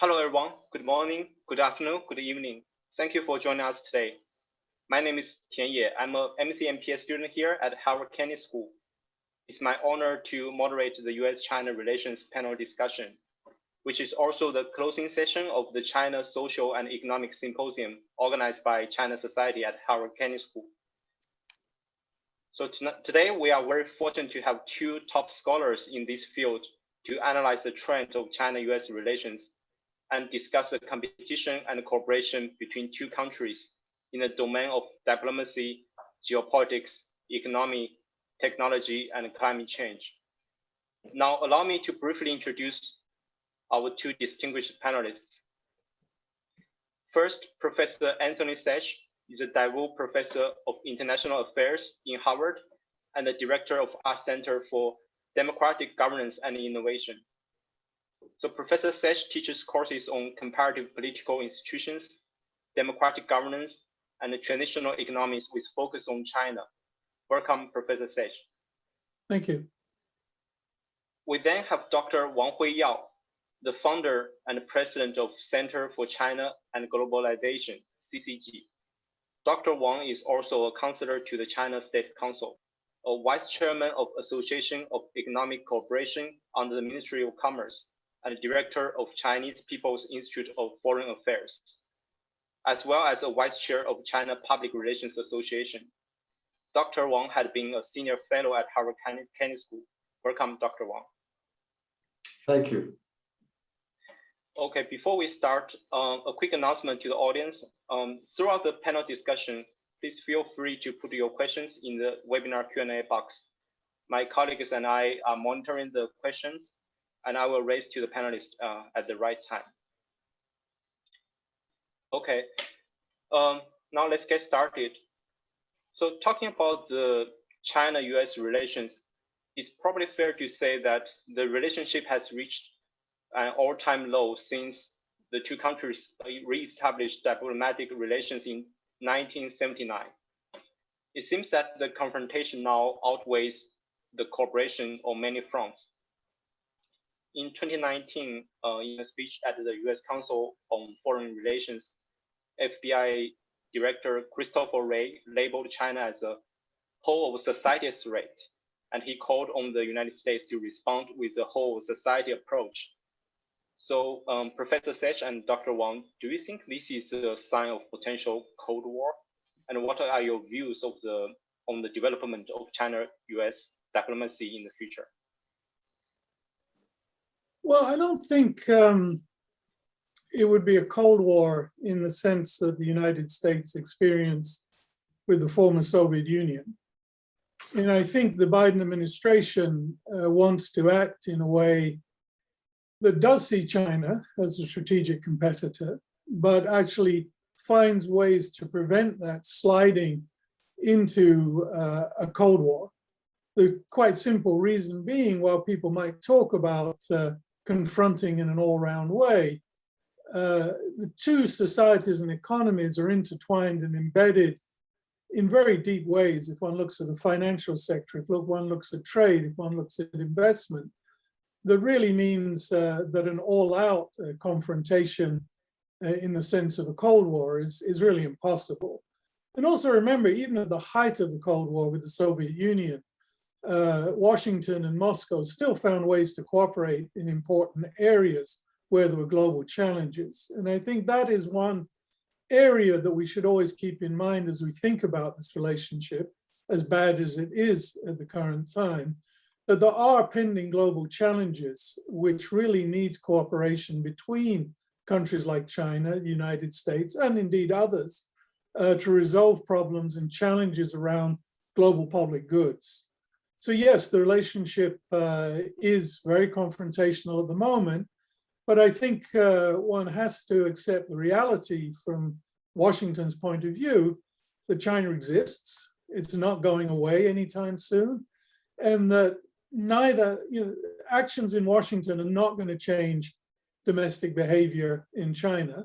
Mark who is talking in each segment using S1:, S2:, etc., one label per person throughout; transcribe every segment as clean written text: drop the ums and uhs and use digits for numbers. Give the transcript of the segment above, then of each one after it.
S1: Hello, everyone. Good morning, good afternoon, good evening. Thank you for joining us today. My name is Tian Ye. I'm a MCMPS student here at Harvard Kennedy School. It's my honor to moderate the US-China relations panel discussion, which is also the closing session of the China Social and Economic Symposium organized by China Society at Harvard Kennedy School. So today we are very fortunate to have two top scholars in this field to analyze the trend of China-US relations and discuss the competition and cooperation between two countries in the domain of diplomacy, geopolitics, economy, technology, and climate change. Now, allow me to briefly introduce our two distinguished panelists. First, Professor Anthony Saich is a DeVoe Professor of International Affairs in Harvard and the Director of Art Center for Democratic Governance and Innovation. So Professor Saich teaches courses on comparative political institutions, democratic governance, and transitional economics with focus on China. Welcome, Professor Saich.
S2: Thank you.
S1: We then have Dr. Wang Huiyao, the founder and president of Center for China and Globalization, CCG. Dr. Wang is also a counselor to the China State Council, a vice chairman of Association of Economic Cooperation under the Ministry of Commerce, and director of Chinese People's Institute of Foreign Affairs, as well as a vice chair of China Public Relations Association. Dr. Wang had been a senior fellow at Harvard Kennedy School. Welcome, Dr. Wang.
S3: Thank you.
S1: Okay, before we start, a quick announcement to the audience. Throughout the panel discussion, please feel free to put your questions in the webinar Q&A box. My colleagues and I are monitoring the questions, and I will raise to the panelists at the right time. Okay, now let's get started. So talking about the China-US relations, it's probably fair to say that the relationship has reached an all-time low since the two countries re-established diplomatic relations in 1979. It seems that the confrontation now outweighs the cooperation on many fronts. In 2019, in a speech at the US Council on Foreign Relations, FBI Director Christopher Wray labeled China as a whole of society threat, and he called on the United States to respond with a whole of society approach. So Professor Saich and Dr. Wang, do you think this is a sign of potential Cold War? And what are your views of on the development of China-US diplomacy in the future?
S2: Well, I don't think it would be a Cold War in the sense that the United States experienced with the former Soviet Union. And I think the Biden administration wants to act in a way that does see China as a strategic competitor, but actually finds ways to prevent that sliding into a Cold War. The quite simple reason being, while people might talk about confronting in an all-round way, the two societies and economies are intertwined and embedded in very deep ways. If one looks at the financial sector, if one looks at trade, if one looks at investment, that really means that an all-out confrontation in the sense of a Cold War is really impossible. And also remember, even at the height of the Cold War with the Soviet Union, Washington and Moscow still found ways to cooperate in important areas where there were global challenges. And I think that is one area that we should always keep in mind as we think about this relationship, as bad as it is at the current time, that there are pending global challenges which really needs cooperation between countries like China, the United States, and indeed others to resolve problems and challenges around global public goods. So yes, the relationship is very confrontational at the moment, but I think one has to accept the reality from Washington's point of view that China exists, it's not going away anytime soon, and that neither, actions in Washington are not going to change domestic behavior in China,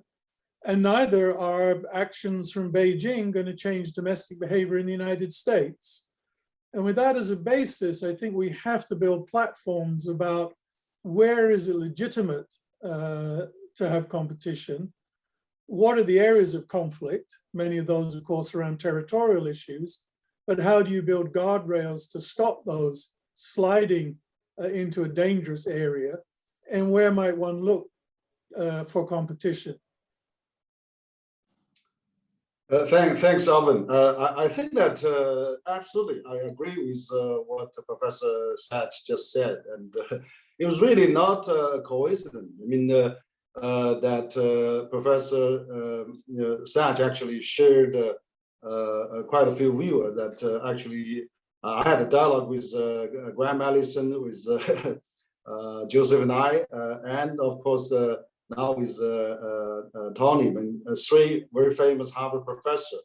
S2: and neither are actions from Beijing going to change domestic behavior in the United States. And with that as a basis, I think we have to build platforms about where is it legitimate to have competition? What are the areas of conflict? Many of those, of course, around territorial issues. But how do you build guardrails to stop those sliding into a dangerous area? And where might one look for competition?
S3: Thanks, Alvin. I think that absolutely, I agree with what Professor Saich just said, and it was really not a coincidence. I mean, that Professor Saich actually shared quite a few viewers that actually I had a dialogue with Graham Allison, with Joseph and I, and of course now with Tony, three very famous Harvard professors.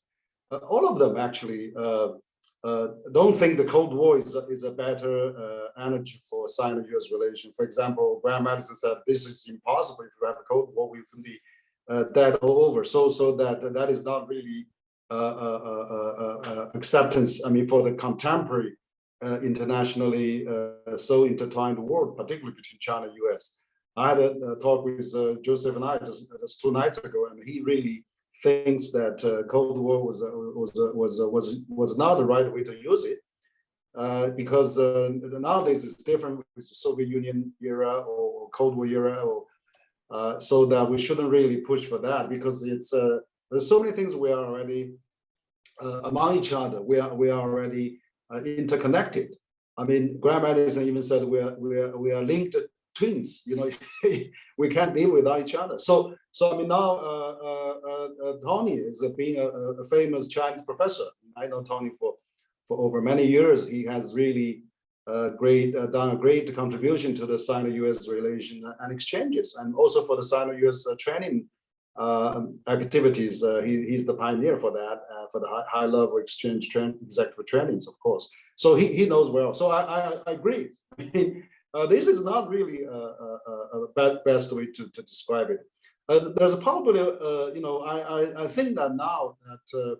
S3: All of them actually don't think the Cold War is a better energy for Sino-US relation. For example, Graham Allison said this is impossible. If you have a Cold War, we can be dead all over. So that is not really acceptance. I mean, for the contemporary internationally so intertwined world, particularly between China and US. I had a talk with Joseph and I just 2 nights ago, and he really thinks that Cold War was not the right way to use it, because nowadays it's different with the Soviet Union era or Cold War era, or so that we shouldn't really push for that, because it's there's so many things we are already among each other. We are already interconnected. I mean, Graham Allison even said we are linked twins. You know, we can't live without each other. So I mean, now Tony is being a famous Chinese professor. I know Tony for over many years. He has really done a great contribution to the Sino-US relation and exchanges, and also for the Sino-US training activities. He's the pioneer for that, for the high level exchange executive trainings, of course. So he knows well. So I agree. I mean, this is not really a best way to describe it. There's probably, you know, I think that now that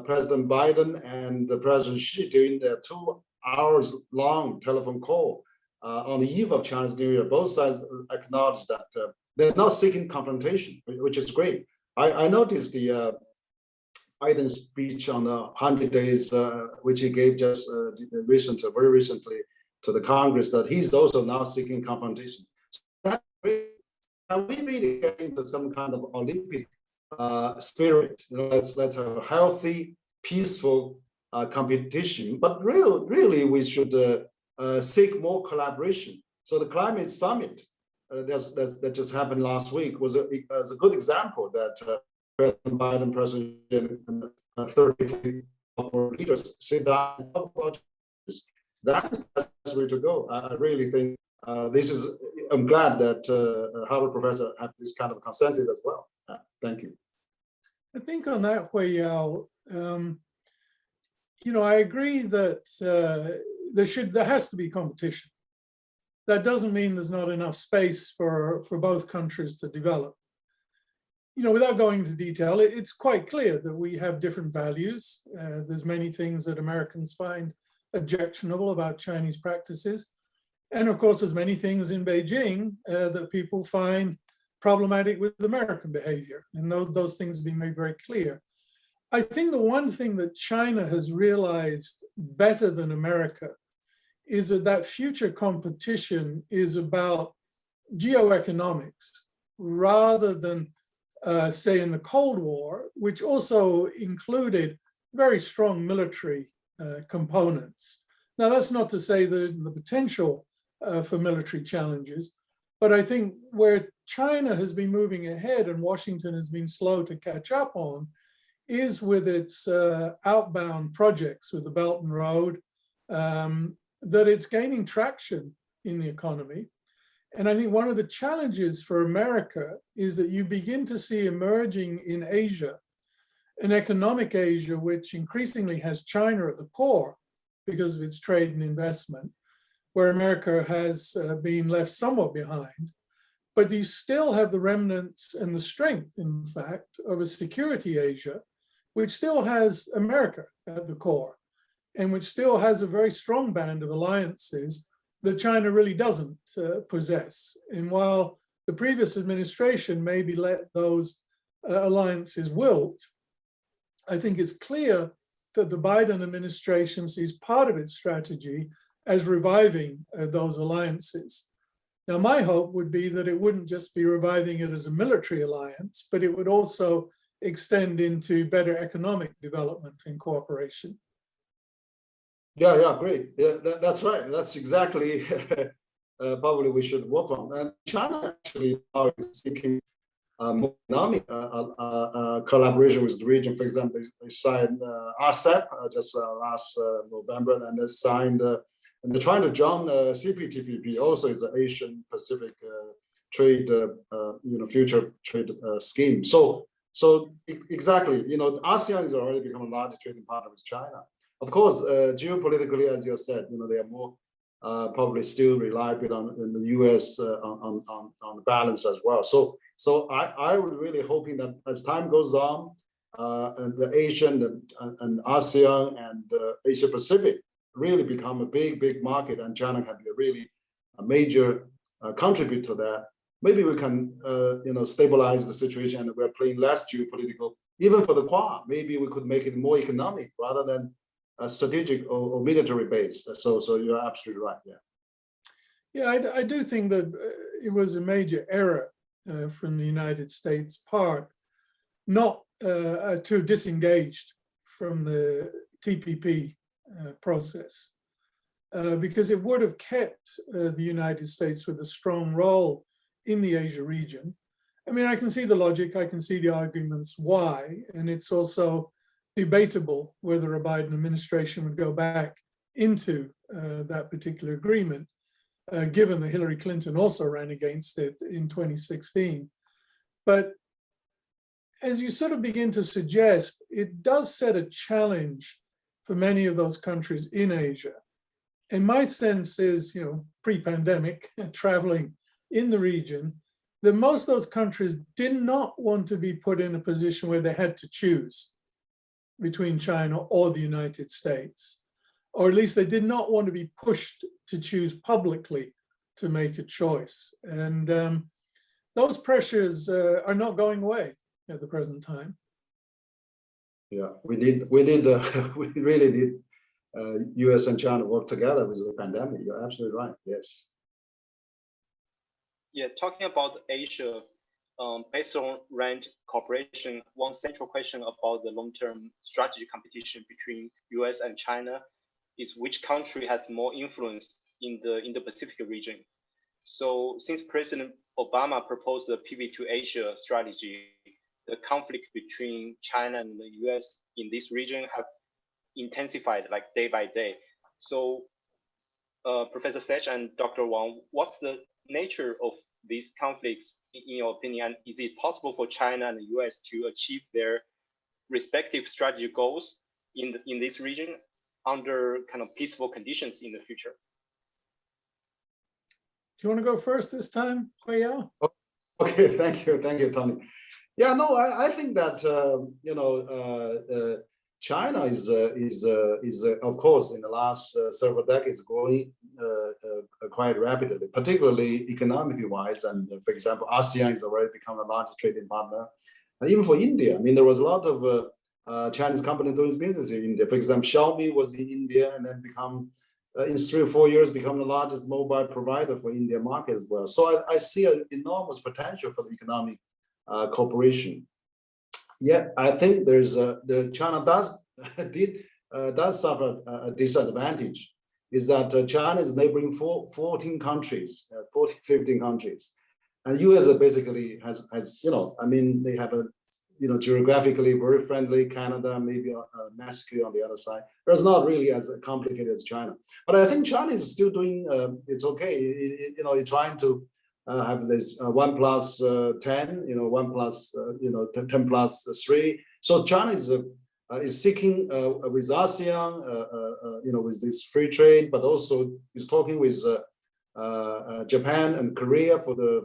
S3: President Biden and President Xi during their 2 hours long telephone call on the eve of Chinese New Year, both sides acknowledge that they're not seeking confrontation, which is great. I noticed the Biden speech on the 100 days, which he gave just very recently to the Congress, that he's also now seeking confrontation. So that we really get into some kind of Olympic spirit. You know, let's have a healthy, peaceful competition. But really, we should seek more collaboration. So the climate summit that just happened last week was a good example that President Biden, President and 30 leaders sit down and talk about this. That is the best way to go. I really think this is. I'm glad that Harvard professor have this kind of consensus as well. Thank you.
S2: I think on that, Huiyao, you know, I agree that there has to be competition. That doesn't mean there's not enough space for both countries to develop. You know, without going into detail, it's quite clear that we have different values. There's many things that Americans find objectionable about Chinese practices. And of course, there's many things in Beijing that people find problematic with American behavior. And those things have been made very clear. I think the one thing that China has realized better than America is that future competition is about geoeconomics rather than, say, in the Cold War, which also included very strong military components. Now, that's not to say there's the potential for military challenges, but I think where China has been moving ahead and Washington has been slow to catch up on is with its outbound projects with the Belt and Road, that it's gaining traction in the economy. And I think one of the challenges for America is that you begin to see emerging in Asia, an economic Asia, which increasingly has China at the core because of its trade and investment, where America has been left somewhat behind. But you still have the remnants and the strength, in fact, of a security Asia, which still has America at the core, and which still has a very strong band of alliances that China really doesn't possess. And while the previous administration maybe let those alliances wilt. I think it's clear that the Biden administration sees part of its strategy as reviving those alliances. Now, my hope would be that it wouldn't just be reviving it as a military alliance, but it would also extend into better economic development and cooperation.
S3: Yeah, great. Yeah, that's right. That's exactly probably we should work on. And China actually is seeking more economic collaboration with the region. For example, they signed RCEP just last November, and they signed, and they're trying to join CPTPP. Also, it's an Asian Pacific trade, future trade scheme. So exactly, ASEAN is already become a large trading partner with China. Of course, geopolitically, as you said, they are more probably still reliable on the U.S. on the balance as well. So I would really hoping that as time goes on, and the Asian and ASEAN and Asia Pacific really become a big market, and China can be a major contributor to that. Maybe we can stabilize the situation, and we're playing less geopolitical, even for the Quad. Maybe we could make it more economic rather than strategic or military based. So you're absolutely right.
S2: Yeah, I do think that it was a major error from the United States' part not to have disengaged from the TPP process, because it would have kept the United States with a strong role in the Asia region. I mean, I can see the logic, I can see the arguments why, and it's also debatable whether a Biden administration would go back into that particular agreement, given that Hillary Clinton also ran against it in 2016. But as you sort of begin to suggest, it does set a challenge for many of those countries in Asia. And my sense is, pre-pandemic, traveling in the region, that most of those countries did not want to be put in a position where they had to choose between China or the United States, or at least they did not want to be pushed to choose publicly to make a choice. And those pressures are not going away at the present time.
S3: Yeah, we really need U.S. and China work together with the pandemic. You're absolutely right. Yes.
S1: Yeah, talking about Asia, based on RAND cooperation, one central question about the long-term strategy competition between U.S. and China is which country has more influence in the Indo-Pacific region. So since President Obama proposed the Pivot to Asia strategy, the conflict between China and the U.S. in this region have intensified like day by day. So Professor Saich and Dr. Wang, what's the nature of these conflicts in your opinion? Is it possible for China and the U.S. to achieve their respective strategic goals in this region under kind of peaceful conditions in the future?
S2: Do you want to go first this time, Huiyao?
S3: Okay, thank you, Tony. Yeah, no, I think that China is of course in the last several decades growing quite rapidly, particularly economically wise. And for example, ASEAN has already become the largest trading partner. And even for India, I mean, there was a lot of Chinese companies doing business in India. For example, Xiaomi was in India and then become, in 3 or 4 years, become the largest mobile provider for India market as well. So I see an enormous potential for the economic cooperation. Yet I think China does suffer a disadvantage, is that China is neighboring 14 countries, 15 countries. And US basically has I mean, they have a, geographically very friendly Canada, maybe Mexico on the other side. It's not really as complicated as China. But I think China is still doing, it's okay. It's trying to have this 1 plus 10, 1 plus, 10 plus 3. So China is seeking with ASEAN, with this free trade, but also is talking with Japan and Korea for the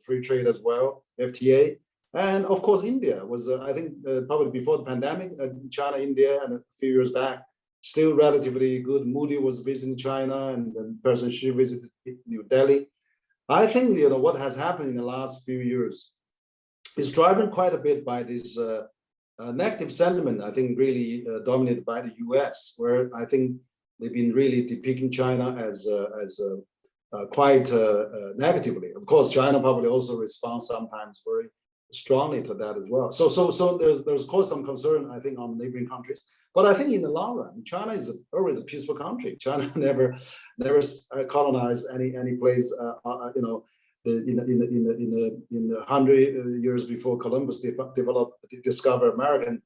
S3: free trade as well, FTA. And of course, India was, I think, probably before the pandemic, China, India, and a few years back, still relatively good. Modi was visiting China, and then President Xi visited New Delhi. I think what has happened in the last few years is driven quite a bit by this negative sentiment. I think really dominated by the U.S., where I think they've been really depicting China as quite negatively. Of course, China probably also responds sometimes very strongly to that as well. So there's caused some concern, I think, on neighboring countries. But I think in the long run, China is always a peaceful country. China never colonized any place. In the 100 years before Columbus discovered America,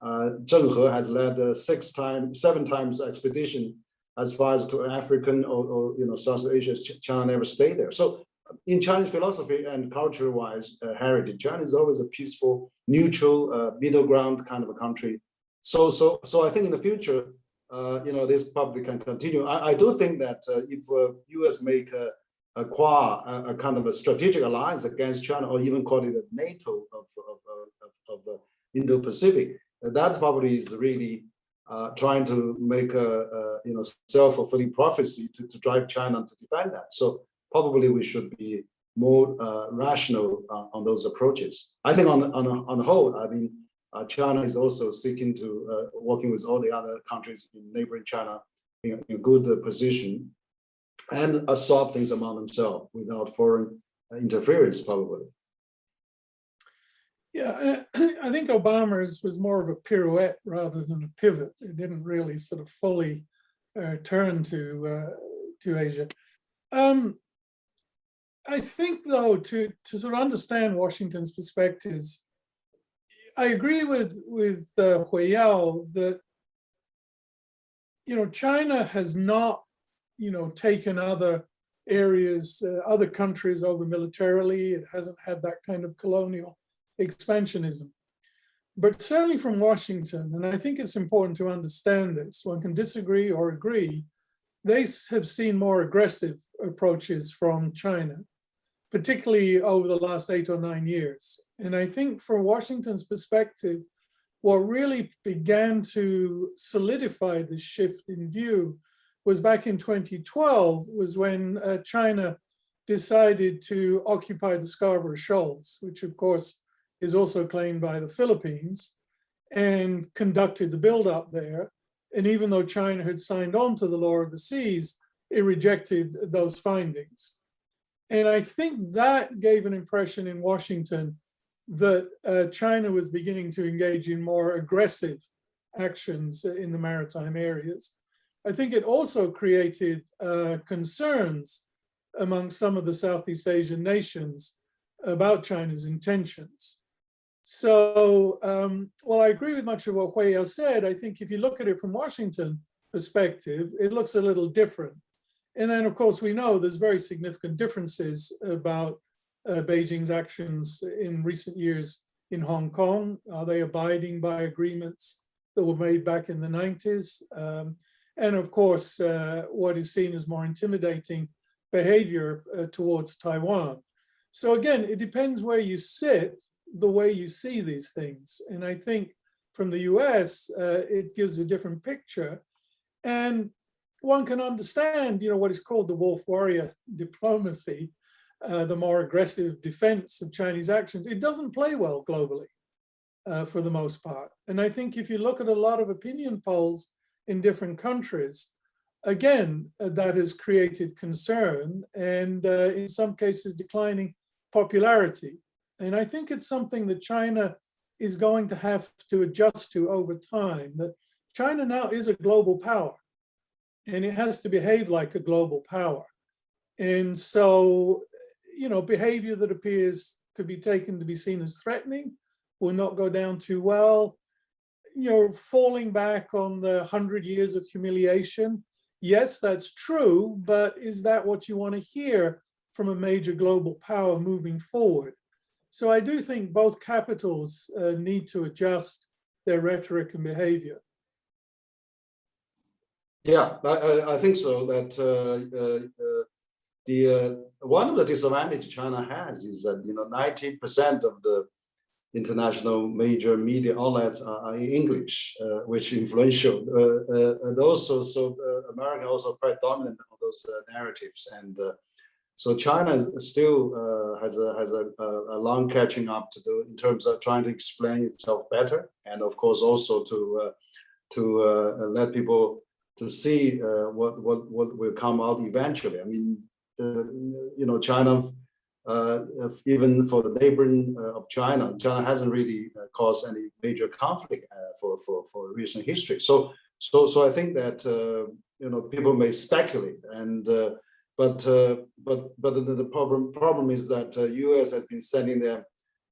S3: Zheng He has led 7 times expedition as far as to African or South Asia. China never stayed there. So in Chinese philosophy and culture-wise heritage, China is always a peaceful, neutral, middle ground kind of a country. So I think in the future, this probably can continue. I do think that if U.S. make a kind of a strategic alliance against China, or even call it a NATO of Indo-Pacific, that probably is really trying to make a self-fulfilling prophecy to drive China to defend that. So probably we should be more rational on those approaches. I think on the whole, I mean, China is also seeking to working with all the other countries in neighboring China in a good position and solve things among themselves without foreign interference, probably.
S2: Yeah, I think Obama's was more of a pirouette rather than a pivot. It didn't really sort of fully turn to Asia. I think, though, to sort of understand Washington's perspectives, I agree with Huiyao that China has not taken other areas, other countries over militarily. It hasn't had that kind of colonial expansionism. But certainly from Washington, and I think it's important to understand this, one can disagree or agree, they have seen more aggressive approaches from China, particularly over the last 8 or 9 years. And I think from Washington's perspective, what really began to solidify this shift in view was back in 2012, was when China decided to occupy the Scarborough Shoals, which of course is also claimed by the Philippines, and conducted the buildup there. And even though China had signed on to the Law of the Seas, it rejected those findings. And I think that gave an impression in Washington that China was beginning to engage in more aggressive actions in the maritime areas. I think it also created concerns among some of the Southeast Asian nations about China's intentions. So, while I agree with much of what Huiyao said, I think if you look at it from Washington perspective, it looks a little different. And then, of course, we know there's very significant differences about Beijing's actions in recent years in Hong Kong. Are they abiding by agreements that were made back in the 90s? And of course, what is seen as more intimidating behavior towards Taiwan. So again, it depends where you sit, the way you see these things. And I think from the US, it gives a different picture. And one can understand, what is called the wolf warrior diplomacy, the more aggressive defense of Chinese actions. It doesn't play well globally for the most part. And I think if you look at a lot of opinion polls in different countries, again, that has created concern and in some cases declining popularity. And I think it's something that China is going to have to adjust to over time, that China now is a global power and it has to behave like a global power. And so, behavior that appears could be taken to be seen as threatening will not go down too well. Falling back on the 100 years of humiliation. Yes, that's true, but is that what you want to hear from a major global power moving forward? So I do think both capitals need to adjust their rhetoric and behavior.
S3: Yeah, I think so. That one of the disadvantages China has is that 90% of the international major media outlets are in English, which influential. And also, America also quite dominant on those narratives. And So China still has a long catching up to do in terms of trying to explain itself better, and of course also to let people to see what will come out eventually. I mean, China, even for the neighboring of China hasn't really caused any major conflict for recent history. So I think that people may speculate, and but the problem is that U.S. has been sending their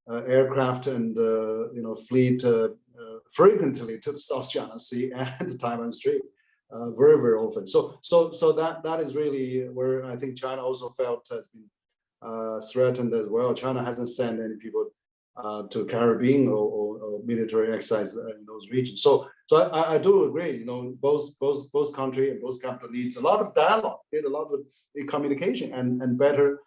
S3: aircraft and fleet frequently to the South China Sea and the Taiwan Strait, very often. So that is really where I think China also felt has been threatened as well. China hasn't sent any people to Caribbean or military exercise in those regions. So I do agree. Both country and both capital needs a lot of dialogue, need a lot of communication, and better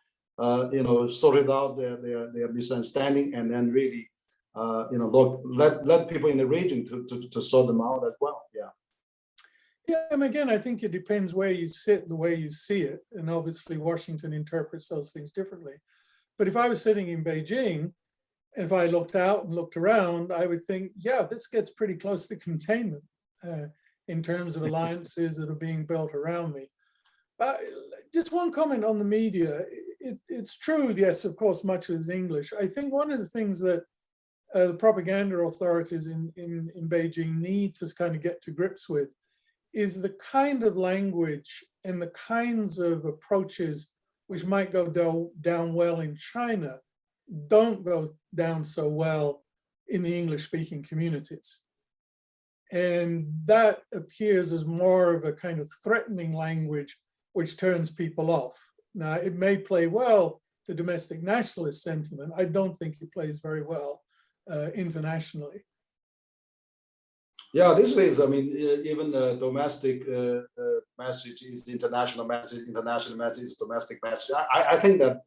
S3: sorted out their misunderstanding, and then really let people in the region to sort them out as well. Yeah.
S2: Yeah, and again, I think it depends where you sit, the way you see it, and obviously Washington interprets those things differently. But if I was sitting in Beijing, and if I looked out and looked around, I would think, yeah, this gets pretty close to containment in terms of alliances that are being built around me. Just one comment on the media. It's true, yes, of course, much is English. I think one of the things that the propaganda authorities in Beijing need to kind of get to grips with is the kind of language and the kinds of approaches which might go down well in China don't go down so well in the English-speaking communities. And that appears as more of a kind of threatening language which turns people off. Now, it may play well to domestic nationalist sentiment. I don't think it plays very well internationally.
S3: Yeah, these days, I mean, even the domestic message is international message, international message is domestic message. I think that,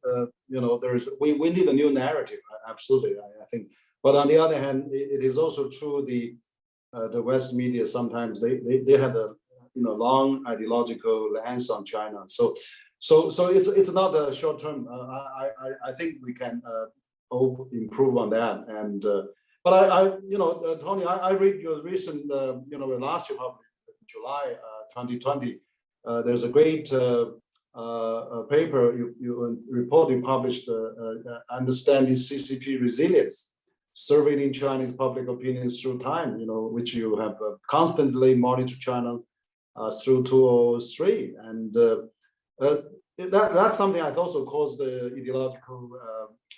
S3: we need a new narrative, absolutely, I think. But on the other hand, it is also true the West media sometimes, they have a long ideological lens on China. So it's not a short term. I think we can hope improve on that. And but Tony, I read your recent, last year, July 2020, there's a great paper report you published, Understanding CCP Resilience, Surveying Chinese Public Opinions Through Time, which you have constantly monitored China through 2003. And that's something I also caused the ideological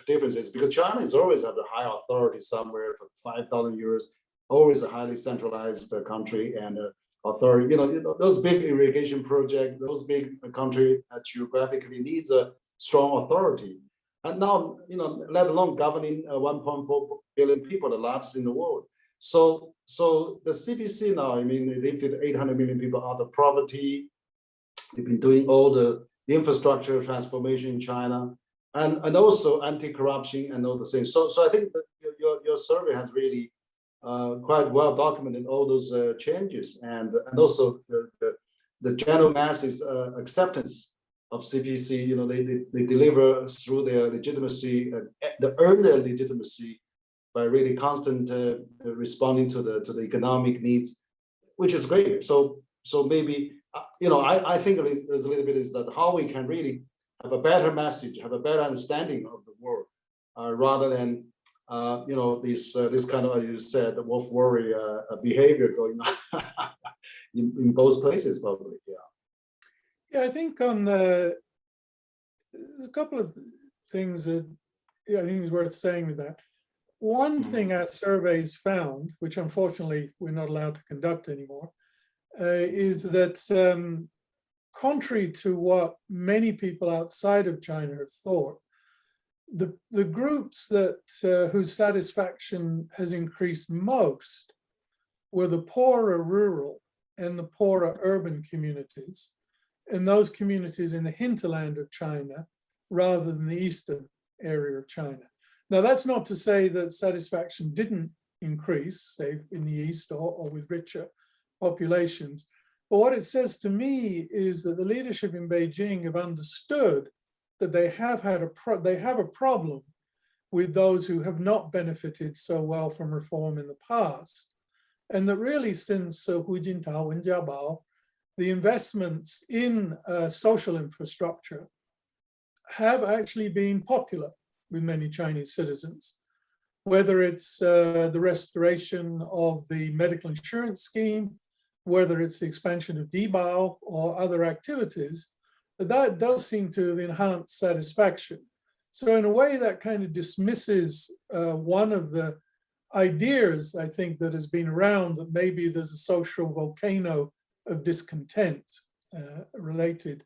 S3: differences, because China has always had a high authority somewhere for 5,000 years, always a highly centralized country, and authority, those big irrigation projects, those big country geographically needs a strong authority. And now, let alone governing 1.4 billion people, the largest in the world. So the CPC now, they lifted 800 million people out of poverty. They've been doing all the infrastructure transformation in China, and also anti-corruption and all the things. So I think that your survey has really quite well documented all those changes, and also the general masses acceptance of CPC. They deliver through their legitimacy, they earn their legitimacy by really constant responding to the economic needs, which is great. So maybe I think there's a little bit is that how we can really have a better message, have a better understanding of the world, rather than this kind of, as you said, wolf warrior behavior going on in both places, probably.
S2: Yeah, I think there's a couple of things that I think is worth saying with that. One thing our surveys found, which unfortunately we're not allowed to conduct anymore, is that contrary to what many people outside of China have thought, the groups that whose satisfaction has increased most were the poorer rural and the poorer urban communities, and those communities in the hinterland of China rather than the eastern area of China. Now, that's not to say that satisfaction didn't increase, say, in the east or with richer populations. But what it says to me is that the leadership in Beijing have understood that they have a problem with those who have not benefited so well from reform in the past. And that really since Hu Jintao and Jiabao, the investments in social infrastructure have actually been popular with many Chinese citizens, whether it's the restoration of the medical insurance scheme, whether it's the expansion of Dibao or other activities, that does seem to have enhanced satisfaction. So in a way that kind of dismisses one of the ideas, I think, that has been around, that maybe there's a social volcano of discontent related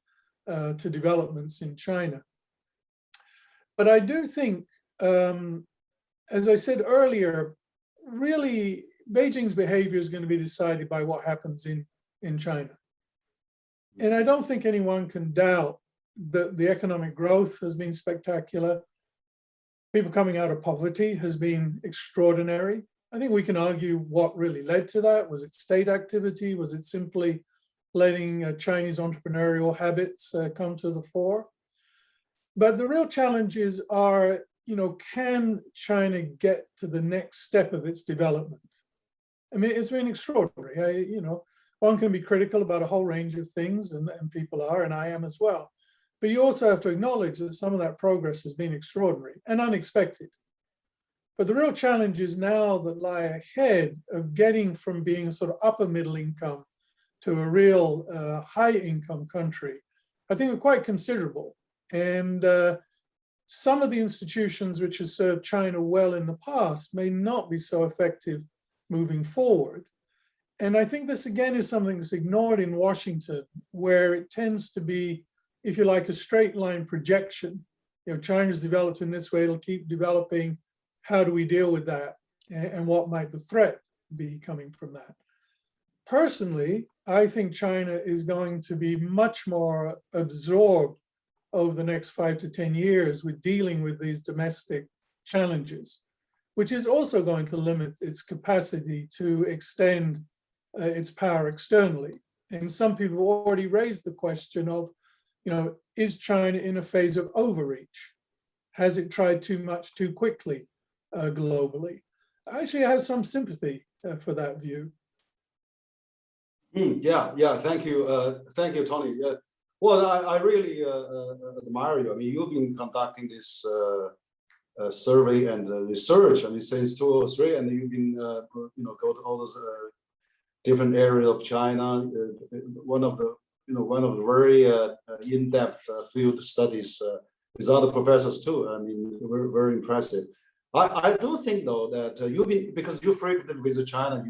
S2: to developments in China. But I do think, as I said earlier, really Beijing's behavior is going to be decided by what happens in China. And I don't think anyone can doubt that the economic growth has been spectacular. People coming out of poverty has been extraordinary. I think we can argue what really led to that. Was it state activity? Was it simply letting Chinese entrepreneurial habits come to the fore? But the real challenges are, can China get to the next step of its development? I mean, it's been extraordinary. One can be critical about a whole range of things, and people are, and I am as well. But you also have to acknowledge that some of that progress has been extraordinary and unexpected. But the real challenges now that lie ahead of getting from being a sort of upper middle income to a real high income country, I think are quite considerable. And some of the institutions which have served China well in the past may not be so effective moving forward. And I think this again is something that's ignored in Washington, where it tends to be, if you like, a straight line projection. China's developed in this way, it'll keep developing. How do we deal with that? And what might the threat be coming from that? Personally, I think China is going to be much more absorbed over the next 5 to 10 years with dealing with these domestic challenges, which is also going to limit its capacity to extend its power externally. And some people have already raised the question of, is China in a phase of overreach? Has it tried too much too quickly globally? Actually, I have some sympathy for that view.
S3: Yeah, thank you, Tony. Well, I really admire you. I mean, you've been conducting this survey and research, since 2003, and you've been, go to all those different areas of China. One of the very in-depth field studies with other professors too. I mean, very impressive. I do think though that you've been, because you frequently visit China,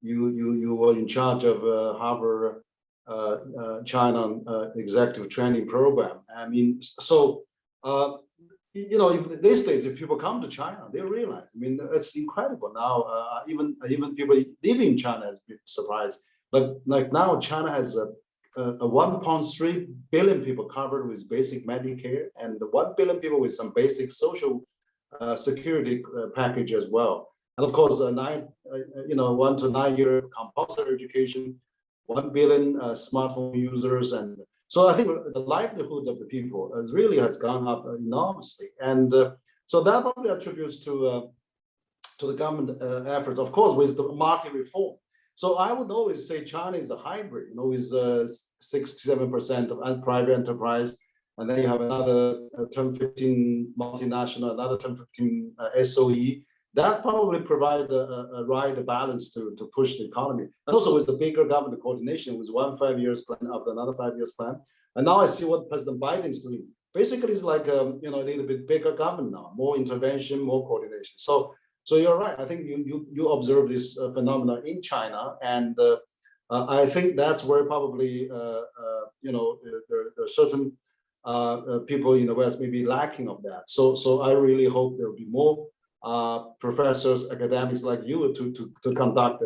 S3: you were in charge of Harvard China executive training program. I mean, so if these days, if people come to China, they realize. I mean, it's incredible now. Even people living in China has been surprised. Like now, China has a 1.3 billion people covered with basic Medicare, and 1 billion people with some basic social security package as well. And of course, 1 to 9 year compulsory education, 1 billion smartphone users, and so I think the livelihood of the people really has gone up enormously, and so that probably attributes to the government efforts, of course, with the market reform. So I would always say China is a hybrid, with 6 to 7% of private enterprise, and then you have another 10-15 multinational, another 10-15 SOE. That probably provide a right balance to push the economy. And also with the bigger government coordination with one 5 years plan after another 5 years plan. And now I see what President Biden is doing. Basically, it's like a little bit bigger government now, more intervention, more coordination. So you're right. I think you observe this phenomenon in China, and I think that's where probably there are certain people in the West may be lacking of that. So I really hope there will be more professors, academics like you to conduct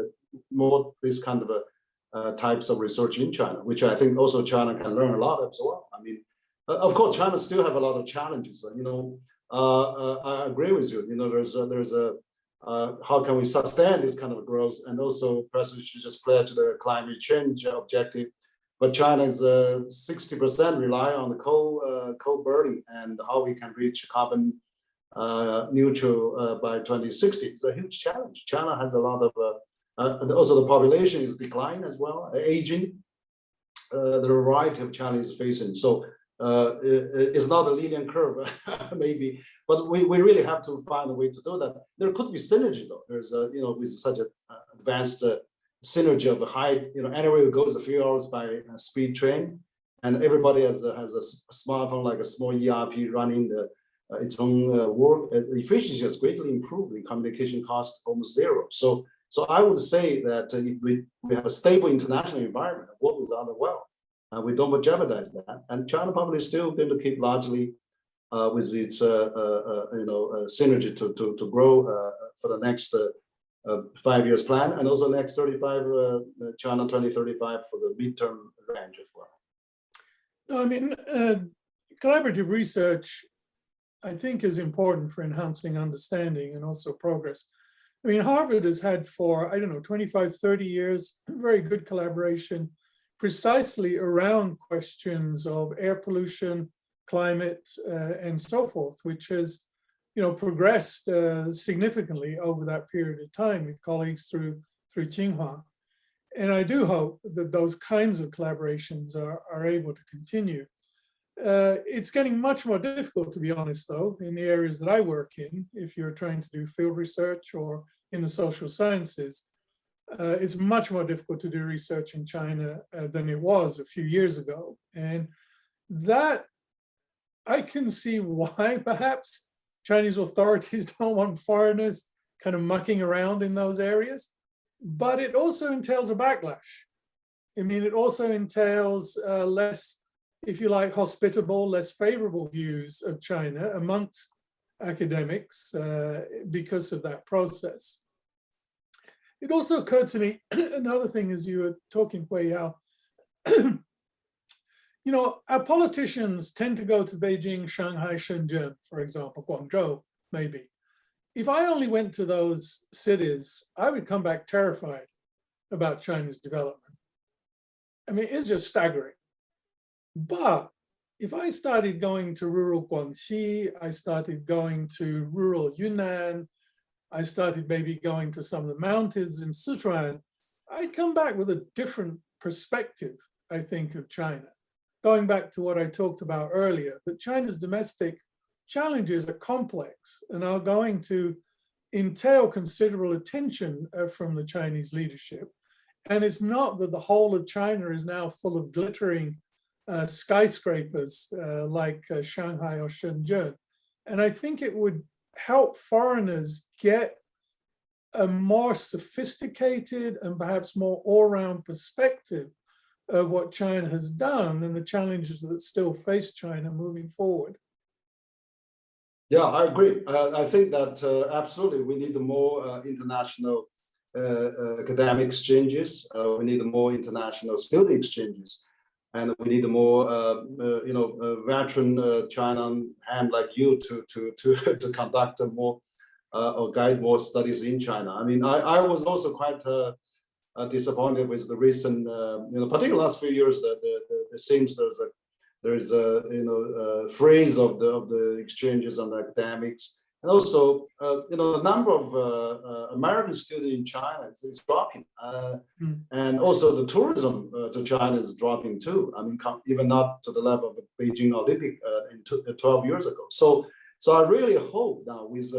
S3: more this kind of types of research in China, which I think also China can learn a lot as well. I mean, of course, China still have a lot of challenges. I agree with you. There's a how can we sustain this kind of growth, and also perhaps we should just pledge the climate change objective. but China is 60% rely on the coal burning, and how we can reach carbon neutral by 2060. It's a huge challenge. China has a lot of, and also the population is declining as well, aging. There are a variety of challenges facing. So it's not a linear curve, maybe, but we really have to find a way to do that. There could be synergy though. There's with such an advanced synergy of the high, anywhere it goes a few hours by a speed train, and everybody has a smartphone, like a small ERP running its own work. Efficiency has greatly improved. The communication cost almost zero. So I would say that if we have a stable international environment, work with other well, we don't jeopardize that. And China probably still going to keep largely with its synergy to grow for the next 5 years plan, and also next 35 China 2035 for the midterm range as well.
S2: No, I mean, collaborative research, I think, is important for enhancing understanding and also progress. I mean, Harvard has had for, 25, 30 years, very good collaboration precisely around questions of air pollution, climate, and so forth, which has, progressed significantly over that period of time with colleagues through Tsinghua. And I do hope that those kinds of collaborations are able to continue. It's getting much more difficult, to be honest, though, in the areas that I work in, if you're trying to do field research or in the social sciences. It's much more difficult to do research in China than it was a few years ago. And that, I can see why perhaps Chinese authorities don't want foreigners kind of mucking around in those areas. But it also entails a backlash. I mean, it also entails less, if you like, hospitable, less favorable views of China amongst academics because of that process. It also occurred to me, another thing as you were talking, Huiyao, our politicians tend to go to Beijing, Shanghai, Shenzhen, for example, Guangzhou, maybe. If I only went to those cities, I would come back terrified about China's development. I mean, it's just staggering. But if I started going to rural Guangxi, I started going to rural Yunnan, I started maybe going to some of the mountains in Sichuan, I'd come back with a different perspective, I think, of China. Going back to what I talked about earlier, that China's domestic challenges are complex and are going to entail considerable attention from the Chinese leadership. And it's not that the whole of China is now full of glittering skyscrapers like Shanghai or Shenzhen. And I think it would help foreigners get a more sophisticated and perhaps more all-round perspective of what China has done and the challenges that still face China moving forward.
S3: Yeah, I agree. I think that absolutely we need more international academic exchanges. We need more international student exchanges, and we need more, veteran China hand like you to conduct more or guide more studies in China. I mean, I was also quite disappointed with the recent, particularly last few years. That it seems there's a phrase of the exchanges on the academics, and also the number of American students in China is dropping, and also the tourism to China is dropping too. I mean, even not to the level of the Beijing Olympic 12 years ago. So I really hope now with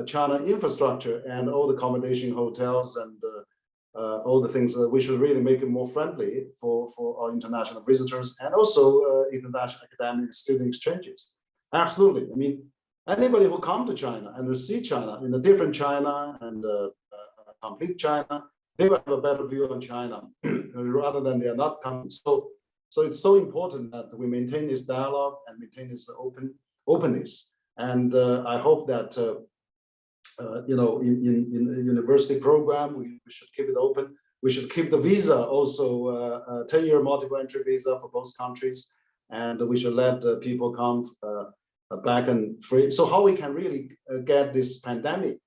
S3: China infrastructure and all the accommodation hotels and all the things that we should really make it more friendly for our international visitors, and also international academic student exchanges. Absolutely. I mean, anybody who come to China and will see China in a different China and complete China, they will have a better view on China rather than they are not coming. So it's so important that we maintain this dialogue and maintain this openness. And I hope that in university program, we should keep it open. We should keep the visa also 10-year multiple entry visa for both countries, and we should let people come back and free. So how we can really get this pandemic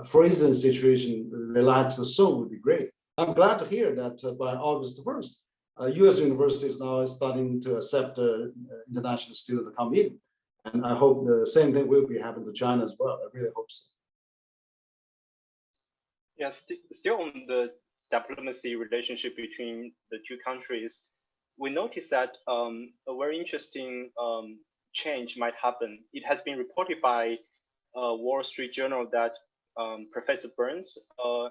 S3: freezing situation relaxed soon would be great. I'm glad to hear that by August 1st, US universities now are starting to accept international students to come in. And I hope the same thing will be happening to China as well. I really hope so.
S1: Yeah, still on the diplomacy relationship between the two countries, we noticed that a very interesting change might happen. It has been reported by Wall Street Journal that Professor Burns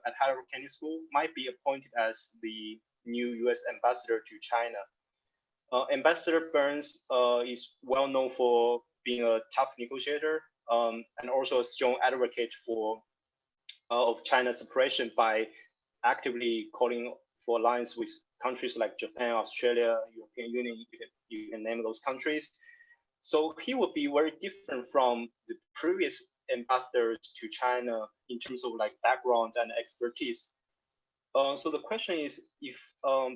S1: at Harvard Kennedy School might be appointed as the new US ambassador to China. Ambassador Burns is well known for being a tough negotiator and also a strong advocate for of China's separation by actively calling for alliance with countries like Japan, Australia, European Union, you can name those countries. So he would be very different from the previous ambassadors to China in terms of like background and expertise. So the question is, if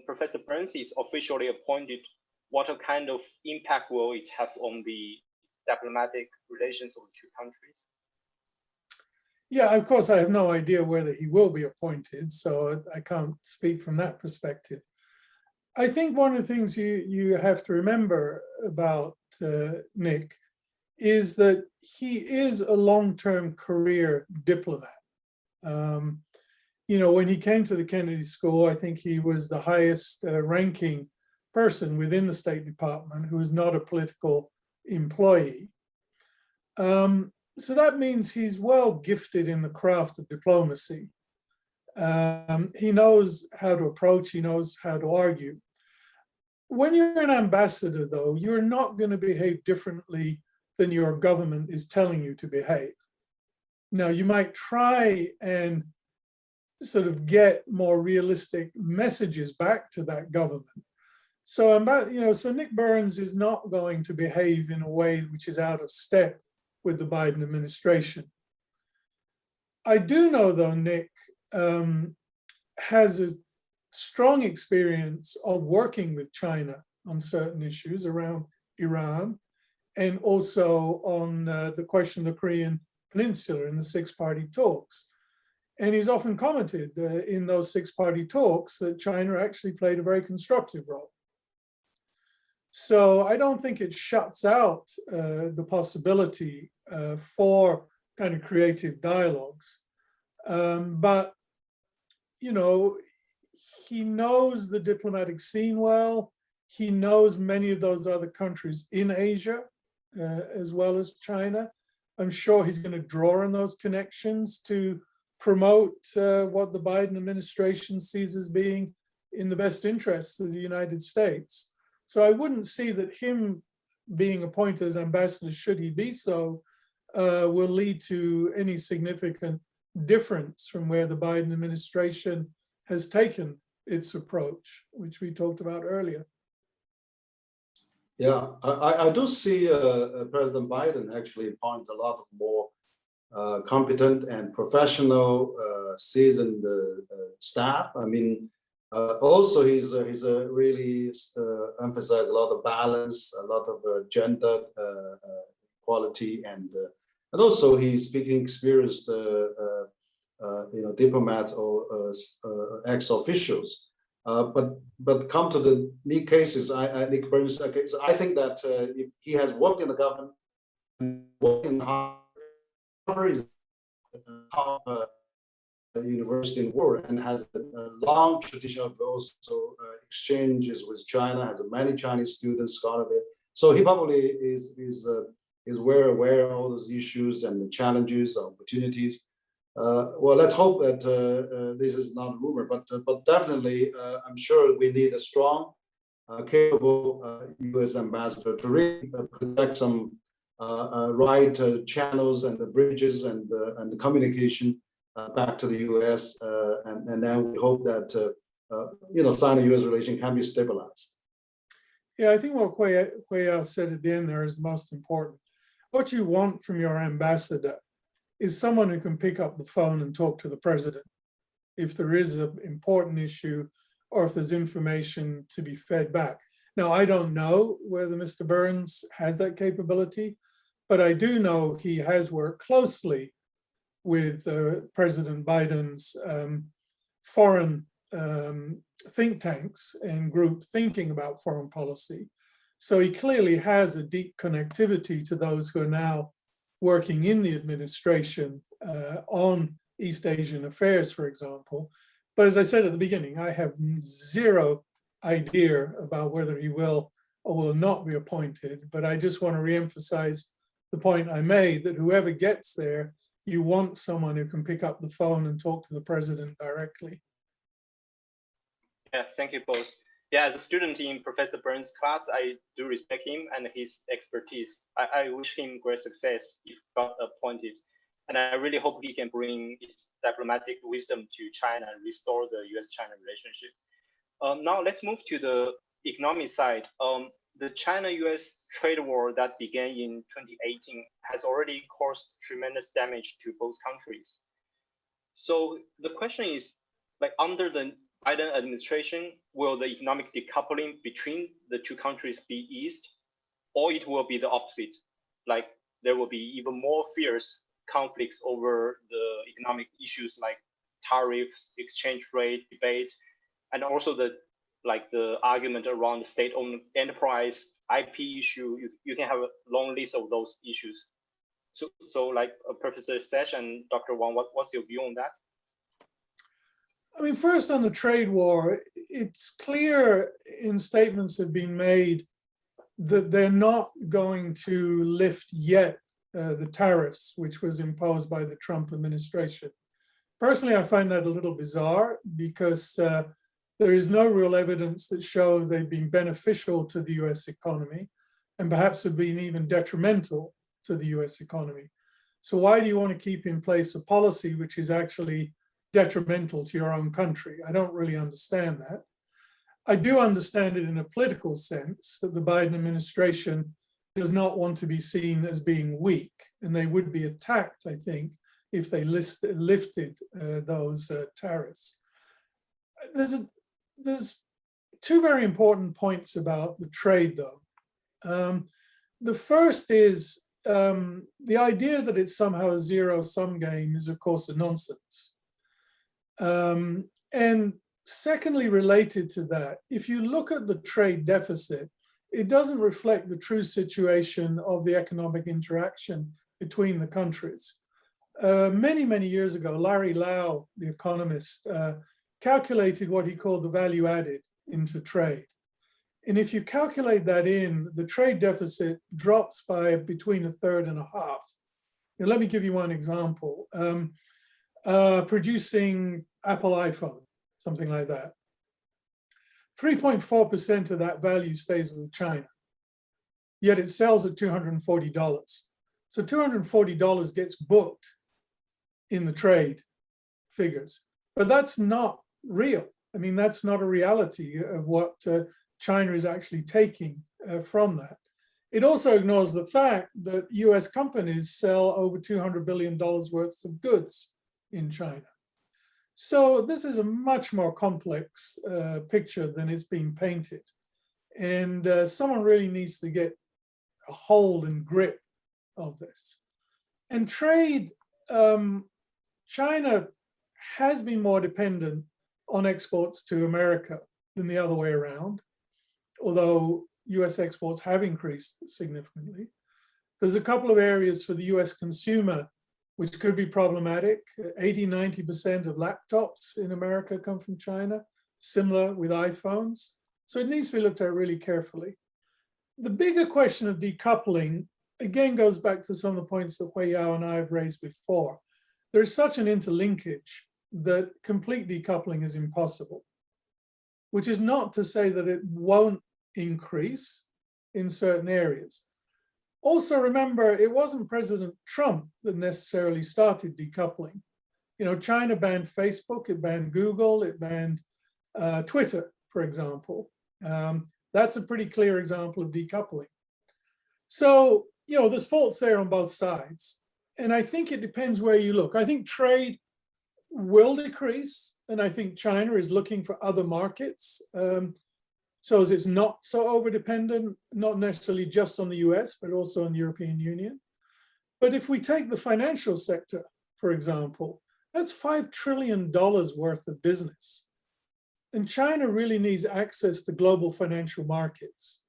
S1: Professor Burns is officially appointed, what kind of impact will it have on the diplomatic relations of the two countries?
S2: Yeah, of course, I have no idea whether he will be appointed, so I can't speak from that perspective. I think one of the things you have to remember about Nick is that he is a long-term career diplomat. You know, when he came to the Kennedy School, I think he was the highest ranking person within the State Department who was not a political employee. So that means he's well gifted in the craft of diplomacy. He knows how to approach, he knows how to argue. When you're an ambassador, though, you're not going to behave differently than your government is telling you to behave. Now, you might try and sort of get more realistic messages back to that government. So, so Nick Burns is not going to behave in a way which is out of step with the Biden administration. I do know, though, Nick has a strong experience of working with China on certain issues around Iran and also on the question of the Korean Peninsula in the six-party talks. And he's often commented in those six-party talks that China actually played a very constructive role. So I don't think it shuts out the possibility for kind of creative dialogues. But, you know, he knows the diplomatic scene well. He knows many of those other countries in Asia, as well as China. I'm sure he's going to draw on those connections to promote what the Biden administration sees as being in the best interests of the United States. So I wouldn't see that him being appointed as ambassador, should he be so, will lead to any significant difference from where the Biden administration has taken its approach, which we talked about earlier.
S3: Yeah, I do see President Biden actually appoint a lot of more competent and professional, seasoned staff. I mean, also he's really emphasized a lot of balance, a lot of gender equality, and also he's speaking experienced diplomats or ex-officials. But come to the Nick cases, Nick Burns case, I think that if he has worked in the government, worked in Harvard is top university in the world and has a long tradition of also exchanges with China, has many Chinese students, scholar there. So he probably is well aware of all those issues and the challenges, opportunities. Well, let's hope that this is not a rumor, but definitely, I'm sure we need a strong, capable U.S. ambassador to really protect some right channels and the bridges and the communication back to the U.S. And then we hope that Sino-US relation can be stabilized.
S2: Yeah, I think what Huiyao said at the end there is the most important. What you want from your ambassador is someone who can pick up the phone and talk to the president if there is an important issue or if there's information to be fed back. Now, I don't know whether Mr. Burns has that capability, but I do know he has worked closely with President Biden's foreign think tanks and group thinking about foreign policy. So he clearly has a deep connectivity to those who are now working in the administration on East Asian affairs, for example. But as I said at the beginning, I have zero idea about whether he will or will not be appointed. But I just want to reemphasize the point I made that whoever gets there, you want someone who can pick up the phone and talk to the president directly.
S1: Yeah, thank you both. Yeah, as a student in Professor Burns' class, I do respect him and his expertise. I wish him great success if got appointed. And I really hope he can bring his diplomatic wisdom to China and restore the US-China relationship. Now let's move to the economic side. The China-US trade war that began in 2018 has already caused tremendous damage to both countries. So the question is, like under the Biden administration, will the economic decoupling between the two countries be eased, or it will be the opposite? Like there will be even more fierce conflicts over the economic issues like tariffs, exchange rate debate, and also the argument around state-owned enterprise, IP issue. You can have a long list of those issues. So like Professor Saich and Dr. Wang, what's your view on that?
S2: I mean, first on the trade war, it's clear in statements have been made that they're not going to lift yet the tariffs, which was imposed by the Trump administration. Personally, I find that a little bizarre because there is no real evidence that shows they've been beneficial to the US economy and perhaps have been even detrimental to the US economy. So why do you want to keep in place a policy which is actually detrimental to your own country? I don't really understand that. I do understand it in a political sense that the Biden administration does not want to be seen as being weak, and they would be attacked, I think, if they lifted those tariffs. There's two very important points about the trade, though. The first is the idea that it's somehow a zero-sum game is, of course, a nonsense. And secondly, related to that, if you look at the trade deficit, it doesn't reflect the true situation of the economic interaction between the countries. Many, many years ago, Larry Lau, the economist, calculated what he called the value added into trade. And if you calculate that in, the trade deficit drops by between a third and a half. Now, let me give you one example. Producing Apple iPhone, something like that. 3.4% of that value stays with China, yet it sells at $240. So $240 gets booked in the trade figures, but that's not real. I mean, that's not a reality of what China is actually taking from that. It also ignores the fact that US companies sell over $200 billion worth of goods in China. So this is a much more complex picture than it's being painted. And someone really needs to get a hold and grip of this. And trade, China has been more dependent on exports to America than the other way around, although US exports have increased significantly. There's a couple of areas for the US consumer which could be problematic. 80–90% of laptops in America come from China, similar with iPhones. So it needs to be looked at really carefully. The bigger question of decoupling, again, goes back to some of the points that Huiyao and I have raised before. There's such an interlinkage that complete decoupling is impossible, which is not to say that it won't increase in certain areas. Also, remember, it wasn't President Trump that necessarily started decoupling. You know, China banned Facebook, it banned Google, it banned Twitter, for example. That's a pretty clear example of decoupling. So, you know, there's faults there on both sides. And I think it depends where you look. I think trade will decrease, and I think China is looking for other markets. So as it's not so over-dependent, not necessarily just on the US, but also on the European Union. But if we take the financial sector, for example, that's $5 trillion worth of business. And China really needs access to global financial markets.